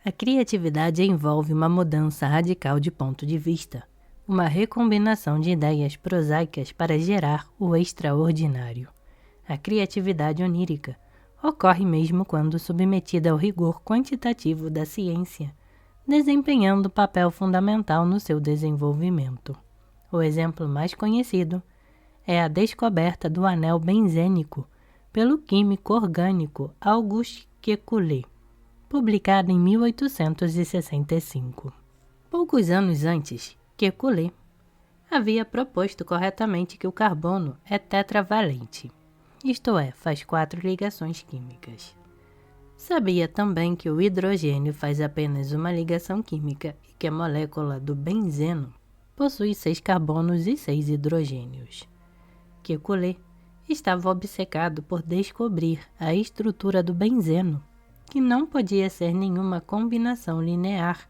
A criatividade envolve uma mudança radical de ponto de vista, uma recombinação de ideias prosaicas para gerar o extraordinário. A criatividade onírica ocorre mesmo quando submetida ao rigor quantitativo da ciência, desempenhando papel fundamental no seu desenvolvimento. O exemplo mais conhecido é a descoberta do anel benzênico pelo químico orgânico Auguste Kekulé, publicada em 1865. Poucos anos antes, Kekulé havia proposto corretamente que o carbono é tetravalente, isto é, faz 4 ligações químicas. Sabia também que o hidrogênio faz apenas uma ligação química e que a molécula do benzeno possui 6 carbonos e 6 hidrogênios. Kekulé estava obcecado por descobrir a estrutura do benzeno, que não podia ser nenhuma combinação linear,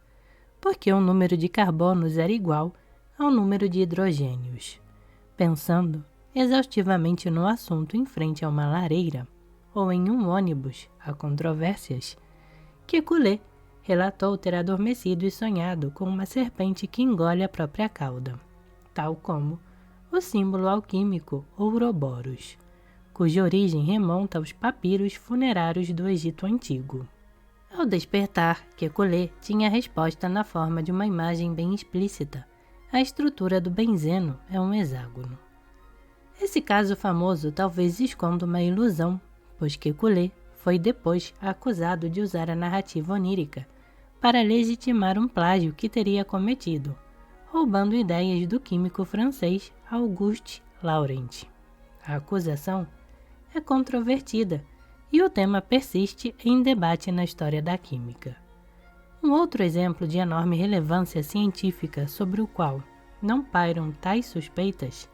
porque o número de carbonos era igual ao número de hidrogênios. Pensando exaustivamente no assunto em frente a uma lareira ou em um ônibus a controvérsias, Kekulé relatou ter adormecido e sonhado com uma serpente que engole a própria cauda, tal como o símbolo alquímico Ouroboros, cuja origem remonta aos papiros funerários do Egito Antigo. Ao despertar, Kekulé tinha a resposta na forma de uma imagem bem explícita. A estrutura do benzeno é um hexágono. Esse caso famoso talvez esconda uma ilusão, pois Kekulé foi depois acusado de usar a narrativa onírica para legitimar um plágio que teria cometido, roubando ideias do químico francês Auguste Laurent. A acusação é controvertida e o tema persiste em debate na história da química. Um outro exemplo de enorme relevância científica sobre o qual não pairam tais suspeitas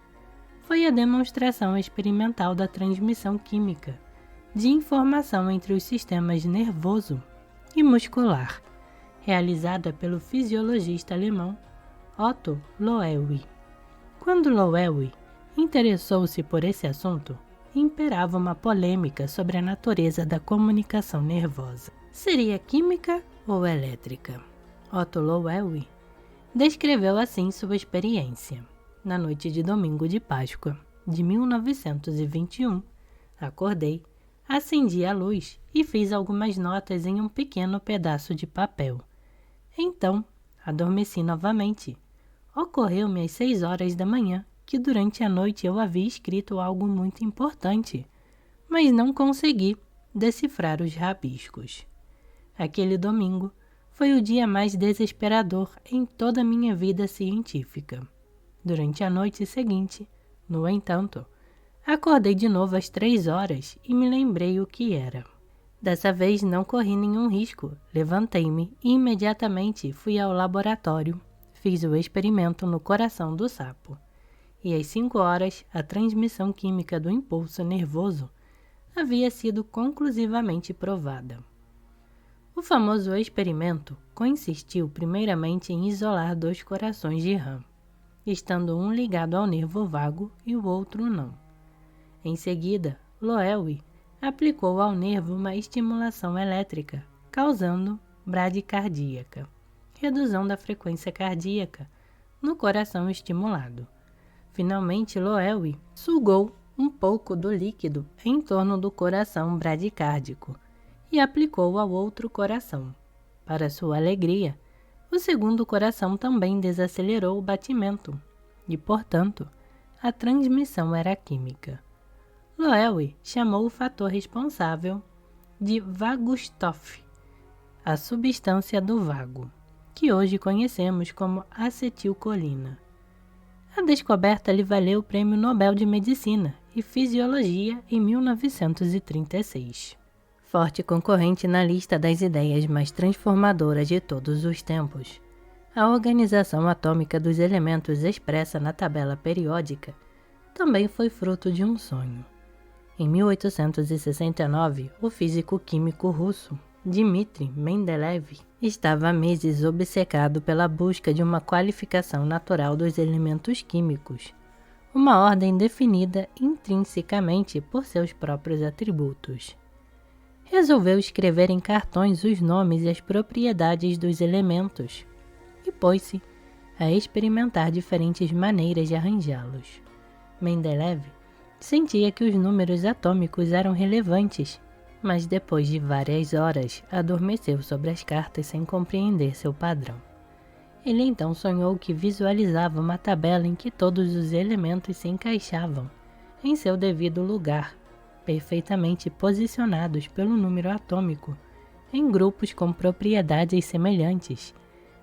foi a demonstração experimental da transmissão química de informação entre os sistemas nervoso e muscular, realizada pelo fisiologista alemão Otto Loewi. Quando Loewi interessou-se por esse assunto, imperava uma polêmica sobre a natureza da comunicação nervosa. Seria química ou elétrica? Otto Loewi descreveu assim sua experiência. Na noite de domingo de Páscoa de 1921, acordei, acendi a luz e fiz algumas notas em um pequeno pedaço de papel. Então, adormeci novamente. Ocorreu-me às 6 horas da manhã que durante a noite eu havia escrito algo muito importante, mas não consegui decifrar os rabiscos. Aquele domingo foi o dia mais desesperador em toda a minha vida científica. Durante a noite seguinte, no entanto, acordei de novo às 3 horas e me lembrei o que era. Dessa vez não corri nenhum risco, levantei-me e imediatamente fui ao laboratório, fiz o experimento no coração do sapo. E às 5 horas, a transmissão química do impulso nervoso havia sido conclusivamente provada. O famoso experimento consistiu primeiramente em isolar 2 corações de rã, estando um ligado ao nervo vago e o outro não. Em seguida, Loewi aplicou ao nervo uma estimulação elétrica, causando bradicardíaca, redução da frequência cardíaca no coração estimulado. Finalmente, Loewi sugou um pouco do líquido em torno do coração bradicárdico e aplicou ao outro coração. Para sua alegria, o segundo coração também desacelerou o batimento e, portanto, a transmissão era química. Loewi chamou o fator responsável de Vagusstoff, a substância do vago, que hoje conhecemos como acetilcolina. A descoberta lhe valeu o Prêmio Nobel de Medicina e Fisiologia em 1936. Forte concorrente na lista das ideias mais transformadoras de todos os tempos, a organização atômica dos elementos expressa na tabela periódica também foi fruto de um sonho. Em 1869, o físico-químico russo Dmitri Mendeleev estava há meses obcecado pela busca de uma qualificação natural dos elementos químicos, uma ordem definida intrinsecamente por seus próprios atributos. resolveu escrever em cartões os nomes e as propriedades dos elementos e pôs-se a experimentar diferentes maneiras de arranjá-los. Mendeleev sentia que os números atômicos eram relevantes, mas depois de várias horas adormeceu sobre as cartas sem compreender seu padrão. Ele então sonhou que visualizava uma tabela em que todos os elementos se encaixavam em seu devido lugar, perfeitamente posicionados pelo número atômico, em grupos com propriedades semelhantes,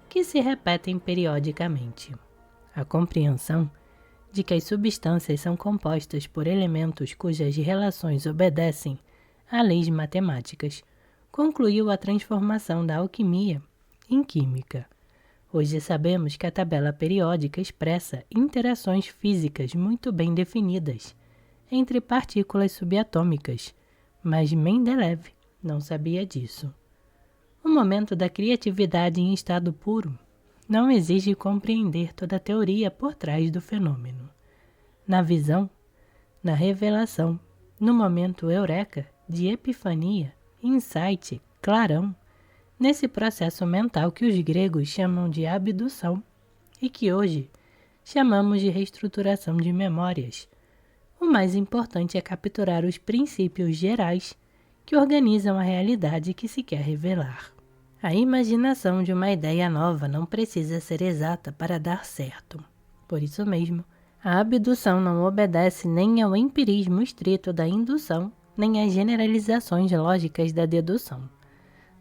que se repetem periodicamente. A compreensão de que as substâncias são compostas por elementos cujas relações obedecem a leis matemáticas concluiu a transformação da alquimia em química. Hoje sabemos que a tabela periódica expressa interações físicas muito bem definidas entre partículas subatômicas, mas Mendeleev não sabia disso. O momento da criatividade em estado puro não exige compreender toda a teoria por trás do fenômeno. Na visão, na revelação, no momento eureka, de epifania, insight, clarão, nesse processo mental que os gregos chamam de abdução e que hoje chamamos de reestruturação de memórias, o mais importante é capturar os princípios gerais que organizam a realidade que se quer revelar. A imaginação de uma ideia nova não precisa ser exata para dar certo. Por isso mesmo, a abdução não obedece nem ao empirismo estrito da indução, nem às generalizações lógicas da dedução.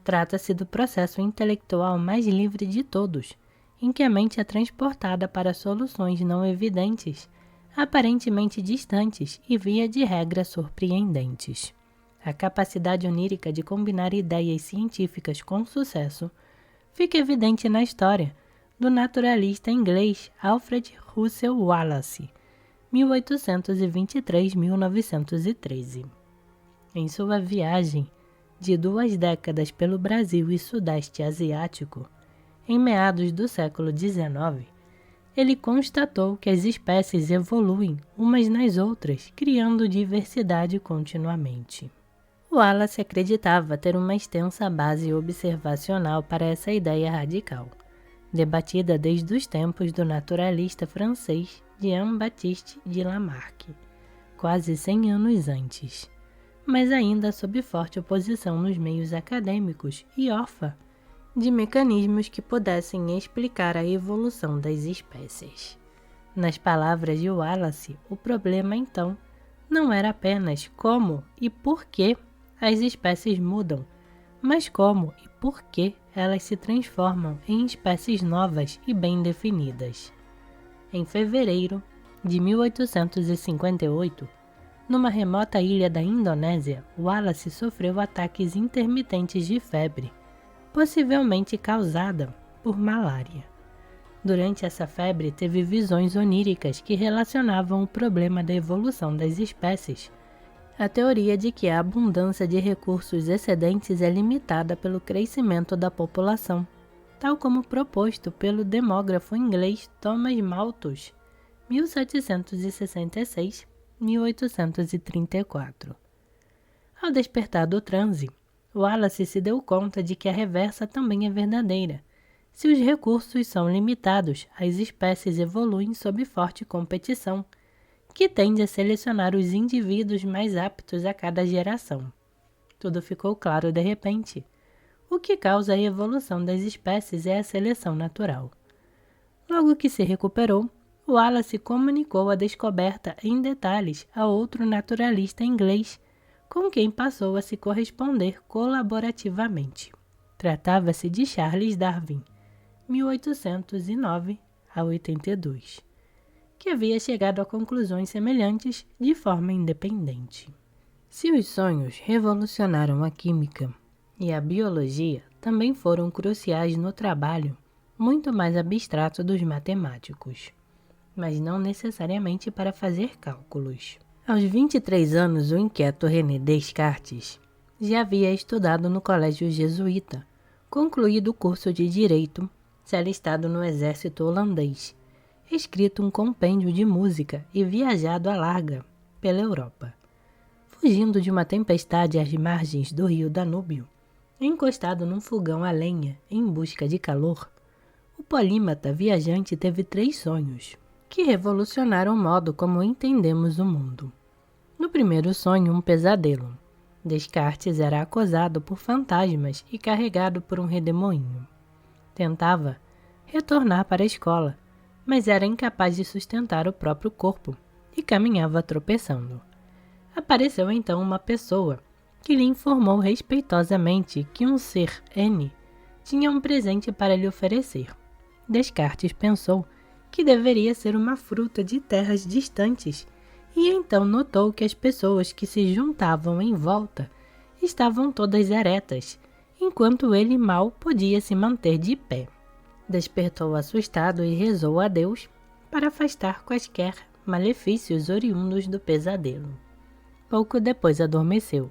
Trata-se do processo intelectual mais livre de todos, em que a mente é transportada para soluções não evidentes, aparentemente distantes e, via de regra, surpreendentes. A capacidade onírica de combinar ideias científicas com sucesso fica evidente na história do naturalista inglês Alfred Russel Wallace, 1823-1913. Em sua viagem de 2 décadas pelo Brasil e Sudeste Asiático, em meados do século XIX, ele constatou que as espécies evoluem umas nas outras, criando diversidade continuamente. Wallace acreditava ter uma extensa base observacional para essa ideia radical, debatida desde os tempos do naturalista francês Jean-Baptiste de Lamarck, quase 100 anos antes, mas ainda sob forte oposição nos meios acadêmicos e órfã de mecanismos que pudessem explicar a evolução das espécies. Nas palavras de Wallace, o problema então não era apenas como e por que as espécies mudam, mas como e por que elas se transformam em espécies novas e bem definidas. Em fevereiro de 1858, numa remota ilha da Indonésia, Wallace sofreu ataques intermitentes de febre, possivelmente causada por malária. Durante essa febre, teve visões oníricas que relacionavam o problema da evolução das espécies à teoria de que a abundância de recursos excedentes é limitada pelo crescimento da população, tal como proposto pelo demógrafo inglês Thomas Malthus, 1766-1834. Ao despertar do transe, Wallace se deu conta de que a reversa também é verdadeira. Se os recursos são limitados, as espécies evoluem sob forte competição, que tende a selecionar os indivíduos mais aptos a cada geração. Tudo ficou claro de repente. O que causa a evolução das espécies é a seleção natural. Logo que se recuperou, Wallace comunicou a descoberta em detalhes a outro naturalista inglês, com quem passou a se corresponder colaborativamente. Tratava-se de Charles Darwin, 1809 a 82, que havia chegado a conclusões semelhantes de forma independente. Se os sonhos revolucionaram a química e a biologia, também foram cruciais no trabalho muito mais abstrato dos matemáticos, mas não necessariamente para fazer cálculos. Aos 23 anos, o inquieto René Descartes já havia estudado no colégio jesuíta, concluído o curso de Direito, se alistado no exército holandês, escrito um compêndio de música e viajado à larga pela Europa. fugindo de uma tempestade às margens do rio Danúbio, encostado num fogão a lenha em busca de calor, o polímata viajante teve 3 sonhos, que revolucionaram o modo como entendemos o mundo. No primeiro sonho, um pesadelo. Descartes era acosado por fantasmas e carregado por um redemoinho. Tentava retornar para a escola, mas era incapaz de sustentar o próprio corpo e caminhava tropeçando. Apareceu então uma pessoa que lhe informou respeitosamente que um ser N tinha um presente para lhe oferecer. Descartes pensou que deveria ser uma fruta de terras distantes e então notou que as pessoas que se juntavam em volta estavam todas eretas, enquanto ele mal podia se manter de pé. Despertou assustado e rezou a Deus para afastar quaisquer malefícios oriundos do pesadelo. Pouco depois adormeceu.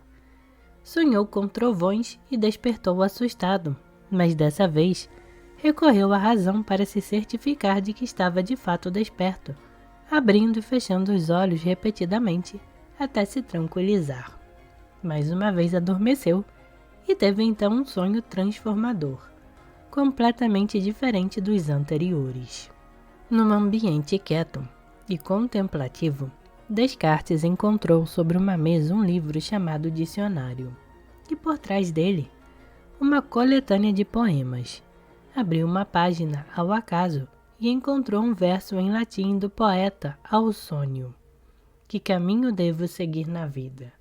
Sonhou com trovões e despertou assustado, mas dessa vez recorreu à razão para se certificar de que estava de fato desperto, abrindo e fechando os olhos repetidamente até se tranquilizar. Mais uma vez adormeceu e teve então um sonho transformador, completamente diferente dos anteriores. Num ambiente quieto e contemplativo, Descartes encontrou sobre uma mesa um livro chamado Dicionário, e por trás dele, uma coletânea de poemas. Abriu uma página ao acaso e encontrou um verso em latim do poeta Ausônio. Que caminho devo seguir na vida?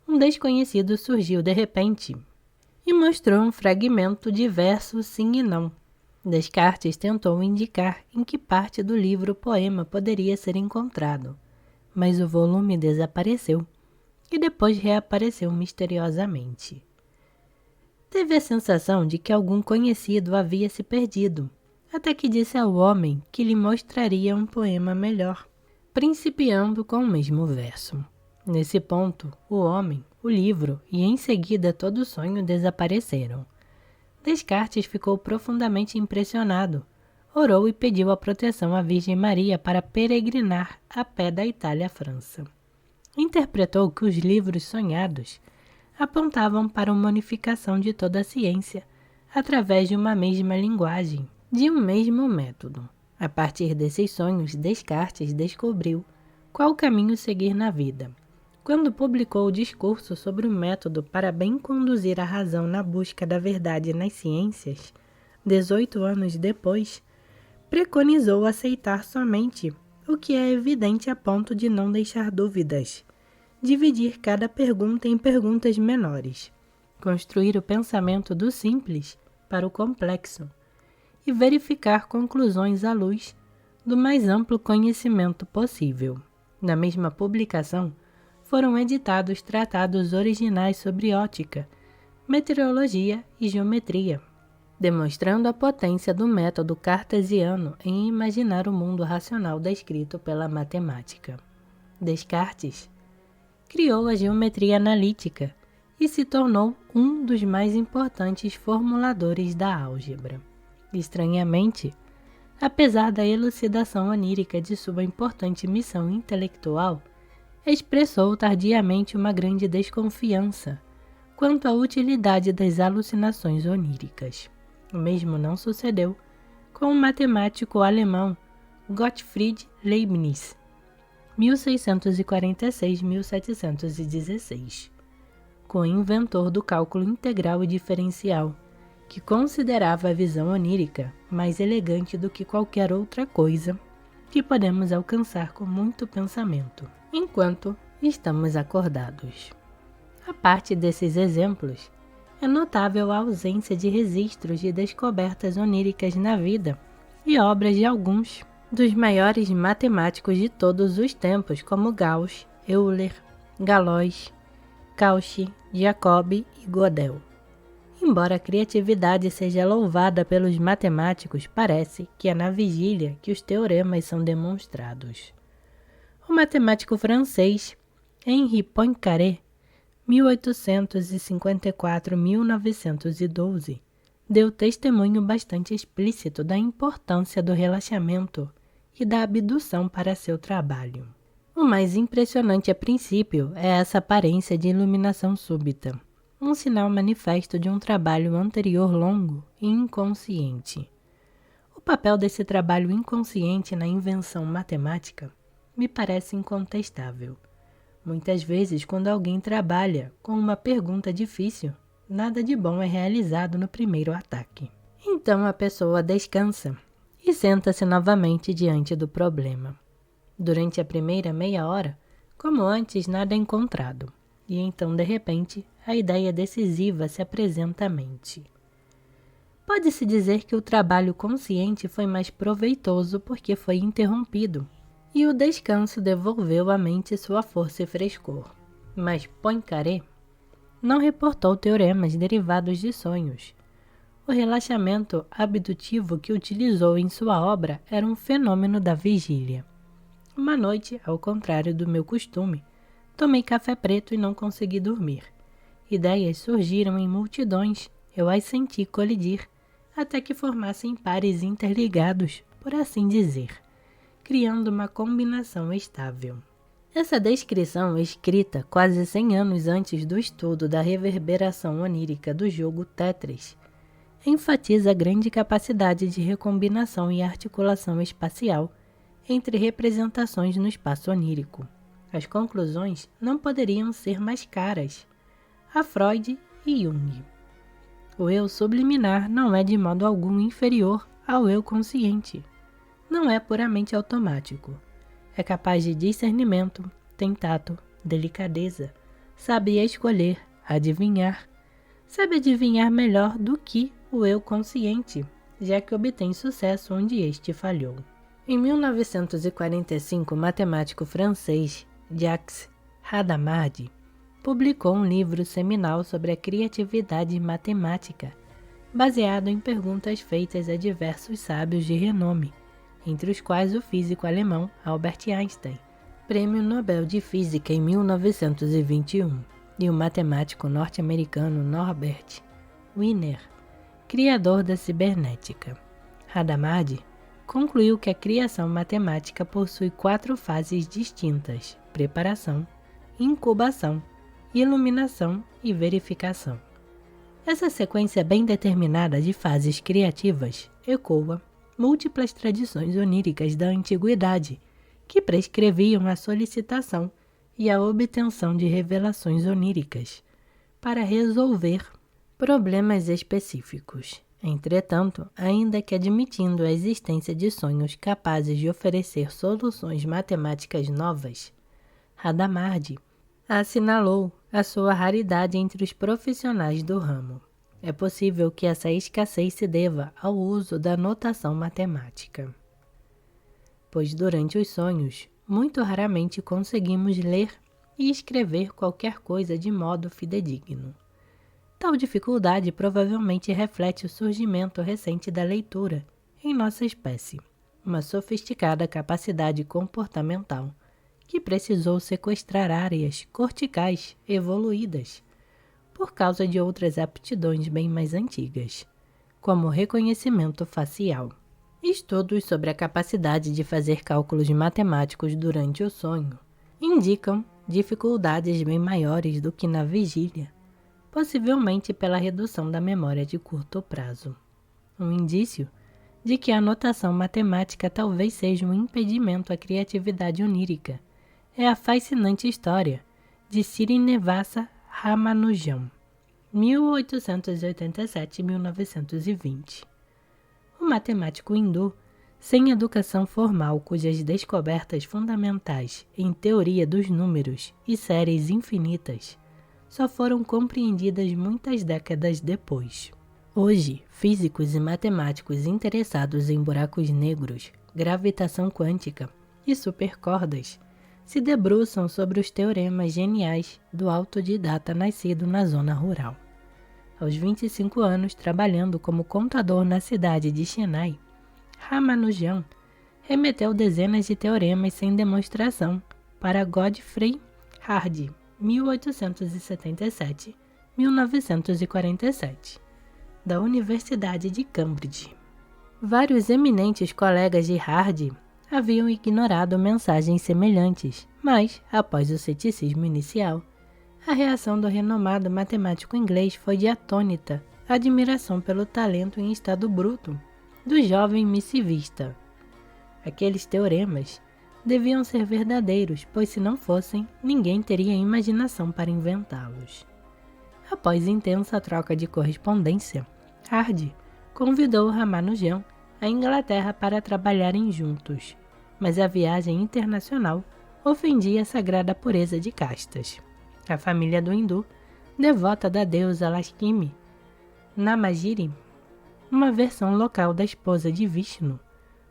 Um desconhecido surgiu de repente e mostrou um fragmento de verso sim e não. Descartes tentou indicar em que parte do livro o poema poderia ser encontrado, mas o volume desapareceu e depois reapareceu misteriosamente. Teve a sensação de que algum conhecido havia se perdido, até que disse ao homem que lhe mostraria um poema melhor, principiando com o mesmo verso. Nesse ponto, o homem, o livro e em seguida todo o sonho desapareceram. Descartes ficou profundamente impressionado. Orou e pediu a proteção à Virgem Maria para peregrinar a pé da Itália à França. Interpretou que os livros sonhados apontavam para uma unificação de toda a ciência através de uma mesma linguagem, de um mesmo método. A partir desses sonhos, Descartes descobriu qual caminho seguir na vida. Quando publicou o discurso sobre o método para bem conduzir a razão na busca da verdade nas ciências, 18 anos depois, preconizou aceitar somente o que é evidente a ponto de não deixar dúvidas, dividir cada pergunta em perguntas menores, construir o pensamento do simples para o complexo e verificar conclusões à luz do mais amplo conhecimento possível. Na mesma publicação, foram editados tratados originais sobre ótica, meteorologia e geometria, demonstrando a potência do método cartesiano em imaginar o mundo racional descrito pela matemática. Descartes criou a geometria analítica e se tornou um dos mais importantes formuladores da álgebra. Estranhamente, apesar da elucidação onírica de sua importante missão intelectual, expressou tardiamente uma grande desconfiança quanto à utilidade das alucinações oníricas. O mesmo não sucedeu com o matemático alemão Gottfried Leibniz, 1646-1716, co-inventor do cálculo integral e diferencial, que considerava a visão onírica mais elegante do que qualquer outra coisa que podemos alcançar com muito pensamento, enquanto estamos acordados. A parte desses exemplos, é notável a ausência de registros de descobertas oníricas na vida e obras de alguns dos maiores matemáticos de todos os tempos, como Gauss, Euler, Galois, Cauchy, Jacobi e Gödel. Embora a criatividade seja louvada pelos matemáticos, parece que é na vigília que os teoremas são demonstrados. O matemático francês Henri Poincaré, 1854-1912, deu testemunho bastante explícito da importância do relaxamento e da abdução para seu trabalho. O mais impressionante a princípio é essa aparência de iluminação súbita, um sinal manifesto de um trabalho anterior longo e inconsciente. O papel desse trabalho inconsciente na invenção matemática me parece incontestável. Muitas vezes, quando alguém trabalha com uma pergunta difícil, nada de bom é realizado no primeiro ataque. Então a pessoa descansa e senta-se novamente diante do problema. Durante a primeira meia hora, como antes, nada é encontrado, e então, de repente, a ideia decisiva se apresenta à mente. Pode-se dizer que o trabalho consciente foi mais proveitoso porque foi interrompido, e o descanso devolveu à mente sua força e frescor. Mas Poincaré não reportou teoremas derivados de sonhos. O relaxamento abdutivo que utilizou em sua obra era um fenômeno da vigília. Uma noite, ao contrário do meu costume, tomei café preto e não consegui dormir. Ideias surgiram em multidões, eu as senti colidir, até que formassem pares interligados, por assim dizer, criando uma combinação estável. Essa descrição, escrita quase 100 anos antes do estudo da reverberação onírica do jogo Tetris, enfatiza a grande capacidade de recombinação e articulação espacial entre representações no espaço onírico. As conclusões não poderiam ser mais caras a Freud e Jung. O eu subliminar não é de modo algum inferior ao eu consciente. Não é puramente automático. É capaz de discernimento, tem tato, delicadeza, sabe escolher, adivinhar. Sabe adivinhar melhor do que o eu consciente, já que obtém sucesso onde este falhou. Em 1945, o matemático francês Jacques Hadamard publicou um livro seminal sobre a criatividade matemática, baseado em perguntas feitas a diversos sábios de renome, entre os quais o físico alemão Albert Einstein, Prêmio Nobel de Física em 1921, e o matemático norte-americano Norbert Wiener, criador da cibernética. Hadamard concluiu que a criação matemática possui 4 fases distintas: preparação, incubação, iluminação e verificação. Essa sequência bem determinada de fases criativas ecoa múltiplas tradições oníricas da antiguidade que prescreviam a solicitação e a obtenção de revelações oníricas para resolver problemas específicos. Entretanto, ainda que admitindo a existência de sonhos capazes de oferecer soluções matemáticas novas, Hadamard assinalou a sua raridade entre os profissionais do ramo. É possível que essa escassez se deva ao uso da notação matemática, pois durante os sonhos, muito raramente conseguimos ler e escrever qualquer coisa de modo fidedigno. Tal dificuldade provavelmente reflete o surgimento recente da leitura em nossa espécie, uma sofisticada capacidade comportamental que precisou sequestrar áreas corticais evoluídas por causa de outras aptidões bem mais antigas, como o reconhecimento facial. Estudos sobre a capacidade de fazer cálculos matemáticos durante o sonho indicam dificuldades bem maiores do que na vigília, possivelmente pela redução da memória de curto prazo. Um indício de que a notação matemática talvez seja um impedimento à criatividade onírica é a fascinante história de Srinivasa Ramanujan, 1887-1920. O matemático hindu, sem educação formal, cujas descobertas fundamentais em teoria dos números e séries infinitas só foram compreendidas muitas décadas depois. Hoje, físicos e matemáticos interessados em buracos negros, gravitação quântica e supercordas se debruçam sobre os teoremas geniais do autodidata nascido na zona rural. Aos 25 anos, trabalhando como contador na cidade de Chennai, Ramanujan remeteu dezenas de teoremas sem demonstração para Godfrey Hardy, 1877-1947, da Universidade de Cambridge. Vários eminentes colegas de Hardy haviam ignorado mensagens semelhantes, mas, após o ceticismo inicial, a reação do renomado matemático inglês foi de atônita admiração pelo talento em estado bruto do jovem missivista. Aqueles teoremas deviam ser verdadeiros, pois se não fossem, ninguém teria imaginação para inventá-los. Após intensa troca de correspondência, Hardy convidou Ramanujan à Inglaterra para trabalharem juntos, mas a viagem internacional ofendia a sagrada pureza de castas. A família do hindu, devota da deusa Lakshmi, Namagiri, uma versão local da esposa de Vishnu,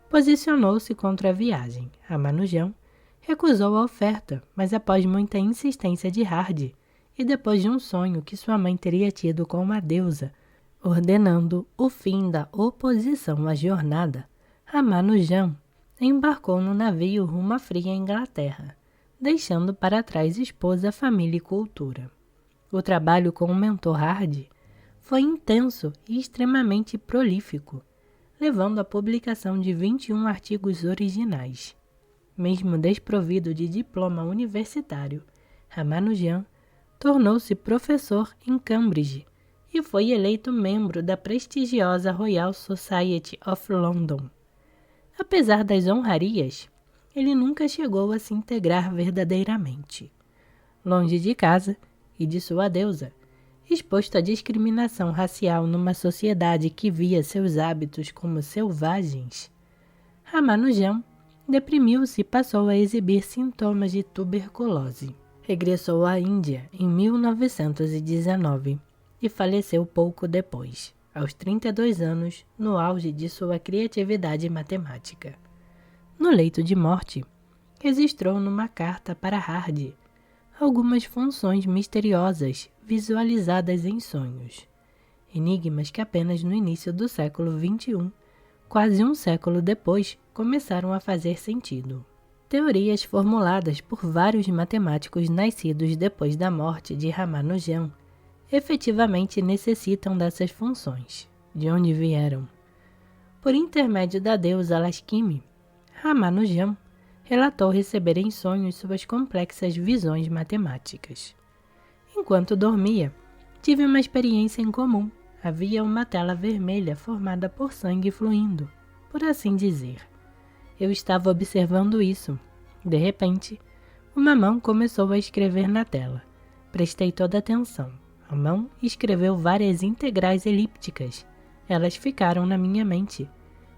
posicionou-se contra a viagem. Ramanujan recusou a oferta, mas após muita insistência de Hardy, e depois de um sonho que sua mãe teria tido com uma deusa, ordenando o fim da oposição à jornada, Ramanujan embarcou no navio rumo à fria Inglaterra, deixando para trás esposa, família e cultura. O trabalho com o mentor Hardy foi intenso e extremamente prolífico, levando à publicação de 21 artigos originais. Mesmo desprovido de diploma universitário, Ramanujan tornou-se professor em Cambridge e foi eleito membro da prestigiosa Royal Society of London. Apesar das honrarias, ele nunca chegou a se integrar verdadeiramente. Longe de casa e de sua deusa, exposto à discriminação racial numa sociedade que via seus hábitos como selvagens, Ramanujan deprimiu-se e passou a exibir sintomas de tuberculose. Regressou à Índia em 1919 e faleceu pouco depois, aos 32 anos, no auge de sua criatividade matemática. No leito de morte, registrou numa carta para Hardy algumas funções misteriosas visualizadas em sonhos, enigmas que apenas no início do século XXI, quase um século depois, começaram a fazer sentido. Teorias formuladas por vários matemáticos nascidos depois da morte de Ramanujan efetivamente necessitam dessas funções. De onde vieram? Por intermédio da deusa Lakshmi, Ramanujan relatou receber em sonhos suas complexas visões matemáticas. Enquanto dormia, tive uma experiência em comum. Havia uma tela vermelha formada por sangue fluindo, por assim dizer. Eu estava observando isso. De repente, uma mão começou a escrever na tela. Prestei toda atenção. A mão escreveu várias integrais elípticas. Elas ficaram na minha mente.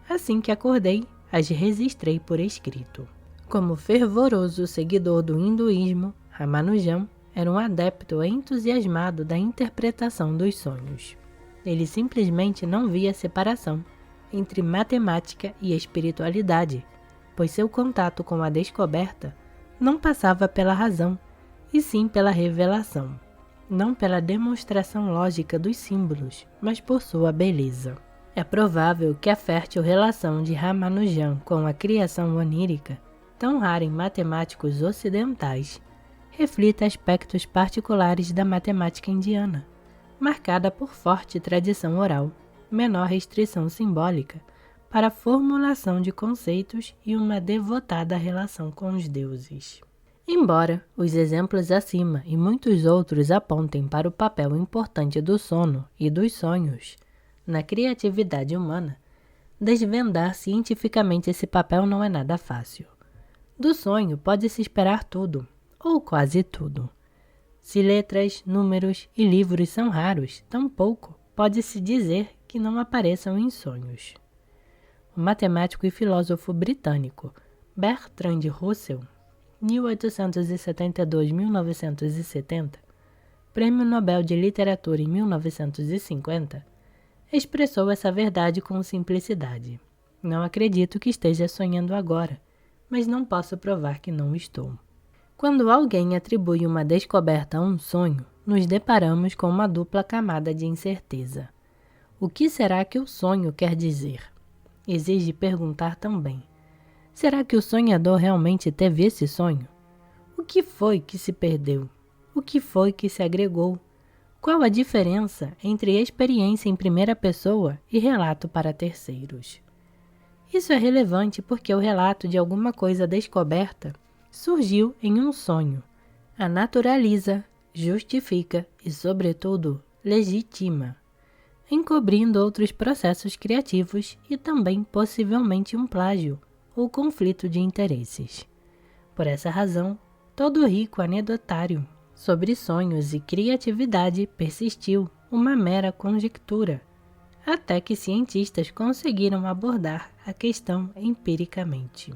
Assim que acordei, as registrei por escrito. Como fervoroso seguidor do hinduísmo, Ramanujan era um adepto entusiasmado da interpretação dos sonhos. Ele simplesmente não via separação entre matemática e espiritualidade, pois seu contato com a descoberta não passava pela razão, e sim pela revelação, não pela demonstração lógica dos símbolos, mas por sua beleza. É provável que a fértil relação de Ramanujan com a criação onírica, tão rara em matemáticos ocidentais, reflita aspectos particulares da matemática indiana, marcada por forte tradição oral, menor restrição simbólica para a formulação de conceitos e uma devotada relação com os deuses. Embora os exemplos acima e muitos outros apontem para o papel importante do sono e dos sonhos na criatividade humana, desvendar cientificamente esse papel não é nada fácil. Do sonho pode-se esperar tudo, ou quase tudo. Se letras, números e livros são raros, tampouco pode-se dizer que não apareçam em sonhos. O matemático e filósofo britânico Bertrand Russell, 1872-1970, Prêmio Nobel de Literatura em 1950, expressou essa verdade com simplicidade. Não acredito que esteja sonhando agora, mas não posso provar que não estou. Quando alguém atribui uma descoberta a um sonho, nos deparamos com uma dupla camada de incerteza. O que será que o sonho quer dizer? Exige perguntar também: será que o sonhador realmente teve esse sonho? O que foi que se perdeu? O que foi que se agregou? Qual a diferença entre experiência em primeira pessoa e relato para terceiros? Isso é relevante porque o relato de alguma coisa descoberta surgiu em um sonho, a naturaliza, justifica e, sobretudo, legitima, encobrindo outros processos criativos e também possivelmente um plágio ou conflito de interesses. Por essa razão, todo rico anedotário sobre sonhos e criatividade persistiu uma mera conjectura, até que cientistas conseguiram abordar a questão empiricamente.